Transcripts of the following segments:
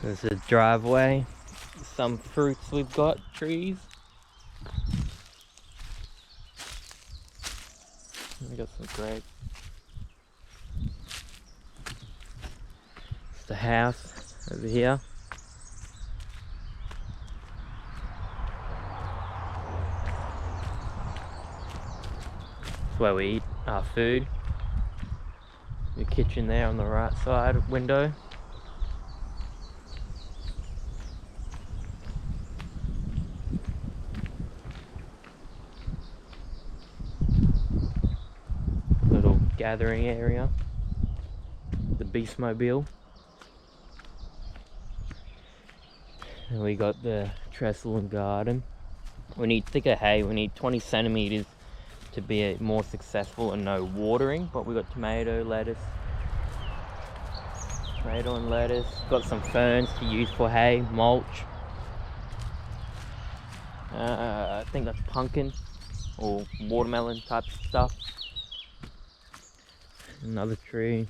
There's a driveway, some fruits we've got, trees. We got some grapes. It's the house over here. It's where we eat our food. The kitchen there on the right side window. Little gathering area. The Beastmobile. And we got the trestle and garden. We need thicker hay. We need 20 centimeters to be more successful and no watering. But we got tomato and lettuce. Got some ferns to use for hay, mulch. I think that's pumpkin or watermelon type stuff. Another tree.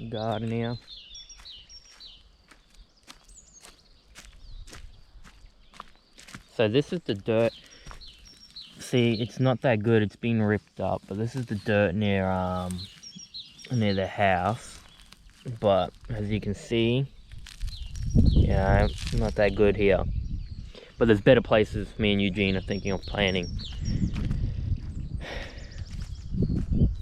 Garden here. So this is the dirt. See, it's not that good, it's been ripped up, but this is the dirt near the house. But as you can see, yeah, not that good here. But there's better places me and Eugene are thinking of planting.